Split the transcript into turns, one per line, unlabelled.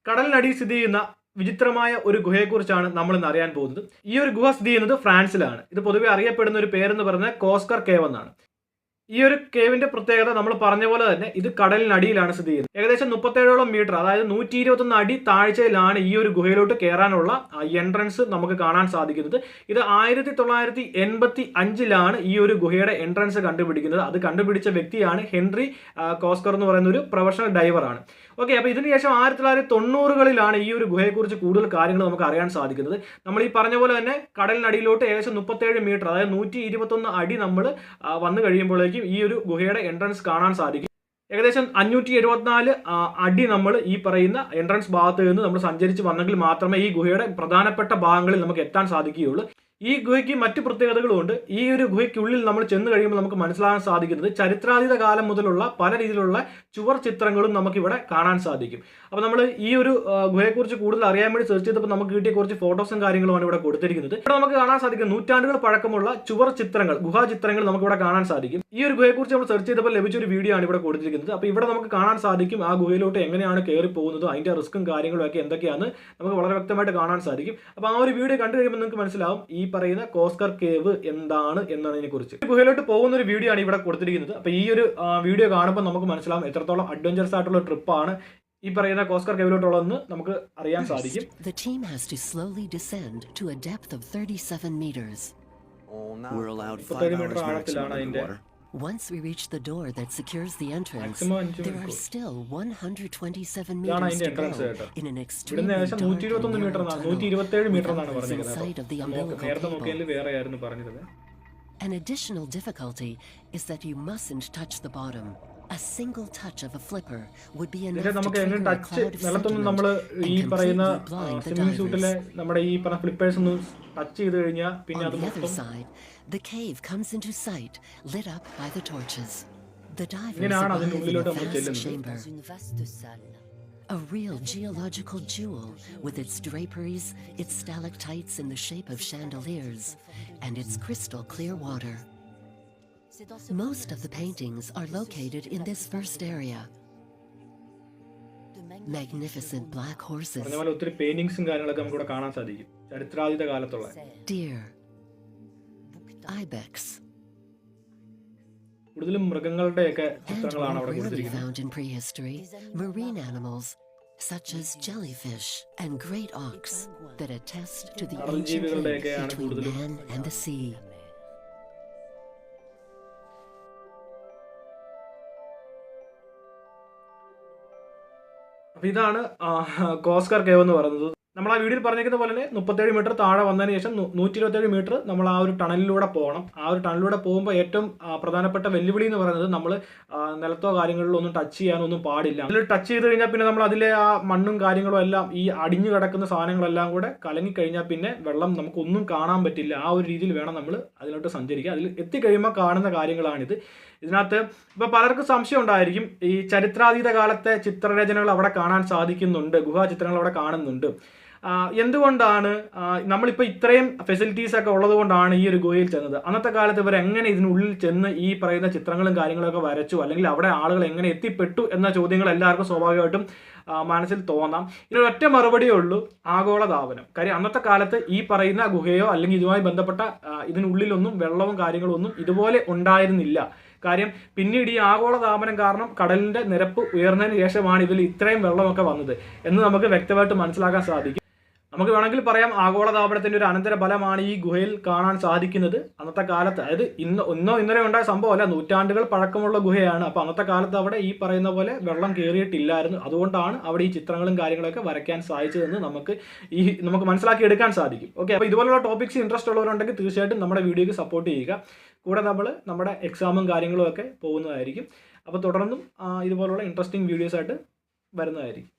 കടലിനടിയിൽ സ്ഥിതി ചെയ്യുന്ന വിചിത്രമായ ഒരു ഗുഹയെക്കുറിച്ചാണ് നമ്മൾ ഇന്ന് അറിയാൻ പോകുന്നത്. ഈ ഒരു ഗുഹ സ്ഥിതി ചെയ്യുന്നത് ഫ്രാൻസിലാണ്. ഇത് പൊതുവെ അറിയപ്പെടുന്ന ഒരു പേരെന്ന് പറയുന്നത് കോസ്കർ കേവ് എന്നാണ്. ഈ ഒരു കേവിന്റെ പ്രത്യേകത നമ്മൾ പറഞ്ഞ പോലെ തന്നെ ഇത് കടലിനടിയിലാണ് സ്ഥിതി ചെയ്യുന്നത്. ഏകദേശം 37ഓളം മീറ്റർ, അതായത് 121 അടി താഴ്ചയിലാണ് ഈ ഒരു ഗുഹയിലോട്ട് കയറാനുള്ള എൻട്രൻസ് നമുക്ക് കാണാൻ സാധിക്കുന്നത്. ഇത് 1985ലാണ് ഈ ഒരു ഗുഹയുടെ എൻട്രൻസ് കണ്ടുപിടിക്കുന്നത്. അത് കണ്ടുപിടിച്ച വ്യക്തിയാണ് ഹെൻറി കോസ്കർ എന്ന് പറയുന്ന ഒരു പ്രൊഫഷണൽ ഡൈവറാണ്. ഓക്കെ, അപ്പോൾ ഇതിനുശേഷം 1990കളിലാണ് ഈ ഒരു ഗുഹയെക്കുറിച്ച് കൂടുതൽ കാര്യങ്ങൾ നമുക്ക് അറിയാൻ സാധിക്കുന്നത്. നമ്മൾ ഈ പറഞ്ഞ പോലെ തന്നെ കടലിനടിയിലോട്ട് ഏകദേശം 37 മീറ്റർ, അതായത് 121 അടി നമ്മൾ വന്നു കഴിയുമ്പോഴേക്കും ഈ ഒരു ഗുഹയുടെ എൻട്രൻസ് കാണാൻ സാധിക്കും. ഏകദേശം 574 അടി നമ്മൾ ഈ പറയുന്ന എൻട്രൻസ് ഭാഗത്ത് നിന്ന് നമ്മൾ സഞ്ചരിച്ച് വന്നെങ്കിൽ മാത്രമേ ഈ ഗുഹയുടെ പ്രധാനപ്പെട്ട ഭാഗങ്ങളിൽ നമുക്ക് എത്താൻ സാധിക്കുകയുള്ളൂ. ഈ ഗുഹയ്ക്ക് മറ്റു പ്രത്യേകതകളുമുണ്ട്. ഈ ഒരു ഗുഹയ്ക്കുള്ളിൽ നമ്മൾ ചെന്ന് കഴിയുമ്പോൾ നമുക്ക് മനസ്സിലാക്കാൻ സാധിക്കുന്നത് ചരിത്രാതീത കാലം മുതലുള്ള പല രീതിയിലുള്ള ചുവർ ചിത്രങ്ങളും നമുക്കിവിടെ കാണാൻ സാധിക്കും. അപ്പോൾ നമ്മൾ ഈ ഒരു ഗുഹയെക്കുറിച്ച് കൂടുതൽ അറിയാൻ വേണ്ടി സെർച്ച് ചെയ്തപ്പോൾ നമുക്ക് കിട്ടിയ കുറച്ച് ഫോട്ടോസും കാര്യങ്ങളുമാണ് ഇവിടെ കൊടുത്തിരിക്കുന്നത്. ഇവിടെ നമുക്ക് കാണാൻ സാധിക്കും നൂറ്റാണ്ടുകൾ പഴക്കമുള്ള ചുവർ ചിത്രങ്ങൾ, ഗുഹാ ചിത്രങ്ങൾ നമുക്കിവിടെ കാണാൻ സാധിക്കും. ഈ ഒരു ഗുഹയെക്കുറിച്ച് നമ്മൾ സെർച്ച് ചെയ്തപ്പോൾ ലഭിച്ചൊരു വീഡിയോ ആണ് ഇവിടെ കൊടുത്തിരിക്കുന്നത്. അപ്പോൾ ഇവിടെ നമുക്ക് കാണാൻ സാധിക്കും ആ ഗുഹയിലോട്ട് എങ്ങനെയാണ് കയറി പോകുന്നത്, അതിൻ്റെ റിസ്ക്കും കാര്യങ്ങളും ഒക്കെ എന്തൊക്കെയാണ് നമുക്ക് വളരെ വ്യക്തമായിട്ട് കാണാൻ സാധിക്കും. അപ്പോൾ ആ ഒരു വീഡിയോ കണ്ടു കഴിയുമ്പോൾ നിങ്ങൾക്ക് മനസ്സിലാവും ഈ പറയുന്ന കോസ്കർ കേവ് എന്താണ് എന്നതിനെ കുറിച്ച്. ഗുഹയിലോട്ട് പോകുന്ന ഒരു വീഡിയോ ആണ് ഇവിടെ കൊടുത്തിരിക്കുന്നത്. അപ്പോൾ ഈ ഒരു വീഡിയോ കാണുമ്പോൾ നമുക്ക് മനസ്സിലാവും എത്രത്തോളം അഡ്വഞ്ചറസ് ആയിട്ടുള്ള ട്രിപ്പാണ് ഈ പറയുന്ന കോസ്കർ കേവിലോട്ടുള്ളതെന്ന് നമുക്ക് അറിയാൻ സാധിക്കും.
The team has to slowly descend to a depth of 37 meters.
We're allowed 5 hours maximum underwater.
Once we reach the door that secures the entrance, there are still 127 meters to go in an extremely dark and narrow inside of the umbilical cable. An additional difficulty is that you mustn't touch the bottom. A single touch of a flipper would be enough to trigger a cloud of sediment and completely blind the divers. On the other side, the cave comes into sight, lit up by the torches. The divers arrive in a vast chamber, a real geological jewel with its draperies, its stalactites in the shape of chandeliers, and its crystal clear water. Most of the paintings are located in this first area. Magnificent black horses, deer, ibex, and rarely found in prehistory, marine animals such as jellyfish and great auks that attest to the ancient link between man and the sea.
അപ്പോൾ ഇതാണ് കോസ്കർ cave എന്ന് പറയുന്നത്. നമ്മൾ ആ വീഡിയോയിൽ പറഞ്ഞിരിക്കുന്ന പോലെ തന്നെ 37 മീറ്റർ താഴെ വന്നതിന് ശേഷം 127 മീറ്റർ നമ്മൾ ആ ഒരു ടണലിലൂടെ പോകണം. ആ ഒരു ടണലിലൂടെ പോകുമ്പോൾ ഏറ്റവും പ്രധാനപ്പെട്ട വെല്ലുവിളി എന്ന് പറയുന്നത് നമ്മൾ നിലത്തോ കാര്യങ്ങളിലോ ഒന്നും ടച്ച് ചെയ്യാനൊന്നും പാടില്ല. അതിൽ ടച്ച് ചെയ്ത് കഴിഞ്ഞാൽ പിന്നെ നമ്മൾ അതിലെ ആ മണ്ണും കാര്യങ്ങളും എല്ലാം ഈ അടിഞ്ഞു കിടക്കുന്ന സാധനങ്ങളെല്ലാം കൂടെ കലങ്ങിക്കഴിഞ്ഞാൽ പിന്നെ വെള്ളം നമുക്കൊന്നും കാണാൻ പറ്റില്ല. ആ ഒരു രീതിയിൽ വേണം നമ്മൾ അതിലോട്ട് സഞ്ചരിക്കുക. അതിൽ എത്തിക്കഴിയുമ്പോൾ കാണുന്ന കാര്യങ്ങളാണിത്. ഇതിനകത്ത് ഇപ്പോൾ പലർക്കും സംശയം ഉണ്ടായിരിക്കും, ഈ ചരിത്രാതീത കാലത്തെ ചിത്രരചനകൾ അവിടെ കാണാൻ സാധിക്കുന്നുണ്ട്, ഗുഹാ ചിത്രങ്ങൾ അവിടെ കാണുന്നുണ്ട്. എന്തുകൊണ്ടാണ് നമ്മളിപ്പോൾ ഇത്രയും ഫെസിലിറ്റീസ് ഒക്കെ ഉള്ളത് കൊണ്ടാണ് ഈ ഒരു ഗുഹയിൽ ചെന്നത്? അന്നത്തെ കാലത്ത് ഇവർ എങ്ങനെ ഇതിനുള്ളിൽ ചെന്ന് ഈ പറയുന്ന ചിത്രങ്ങളും കാര്യങ്ങളൊക്കെ വരച്ചു, അല്ലെങ്കിൽ അവിടെ ആളുകൾ എങ്ങനെ എത്തിപ്പെട്ടു എന്ന ചോദ്യങ്ങൾ എല്ലാവർക്കും സ്വാഭാവികമായിട്ടും മനസ്സിൽ തോന്നാം. ഇതിനൊരൊറ്റ മറുപടിയേ ഉള്ളൂ, ആഗോളതാപനം. കാര്യം അന്നത്തെ കാലത്ത് ഈ പറയുന്ന ഗുഹയോ അല്ലെങ്കിൽ ഇതുമായി ബന്ധപ്പെട്ട ഇതിനുള്ളിലൊന്നും വെള്ളവും കാര്യങ്ങളും ഒന്നും ഇതുപോലെ ഉണ്ടായിരുന്നില്ല. കാര്യം പിന്നീട് ഈ ആഗോളതാപനം കാരണം കടലിൻ്റെ നിരപ്പ് ഉയർന്നതിന് ശേഷമാണ് ഇതിൽ ഇത്രയും വെള്ളമൊക്കെ വന്നത് എന്ന് നമുക്ക് വ്യക്തമായിട്ട് മനസ്സിലാക്കാൻ സാധിക്കും. നമുക്ക് വേണമെങ്കിൽ പറയാം ആഗോളതാപനത്തിൻ്റെ ഒരു അനന്തര ഫലമാണ് ഈ ഗുഹയിൽ കാണാൻ സാധിക്കുന്നത്. അന്നത്തെ കാലത്ത്, അതായത് ഇന്നലെ ഉണ്ടായ സംഭവമല്ല, നൂറ്റാണ്ടുകൾ പഴക്കമുള്ള ഗുഹയാണ്. അപ്പോൾ അന്നത്തെ കാലത്ത് അവിടെ ഈ പറയുന്ന പോലെ വെള്ളം കയറിയിട്ടില്ലായിരുന്നു. അതുകൊണ്ടാണ് അവിടെ ഈ ചിത്രങ്ങളും കാര്യങ്ങളൊക്കെ വരയ്ക്കാൻ സാധിച്ചതെന്ന് നമുക്ക് മനസ്സിലാക്കി എടുക്കാൻ സാധിക്കും. ഓക്കെ, അപ്പോൾ ഇതുപോലുള്ള ടോപ്പിക്സ് ഇൻട്രസ്റ്റ് ഉള്ളവരുണ്ടെങ്കിൽ തീർച്ചയായിട്ടും നമ്മുടെ വീഡിയോയ്ക്ക് സപ്പോർട്ട് ചെയ്യുക. കൂടെ നമ്മൾ നമ്മുടെ എക്സാമും കാര്യങ്ങളും ഒക്കെ പോകുന്നതായിരിക്കും. അപ്പോൾ തുടർന്നും ഇതുപോലുള്ള ഇൻട്രസ്റ്റിംഗ് വീഡിയോസായിട്ട് വരുന്നതായിരിക്കും.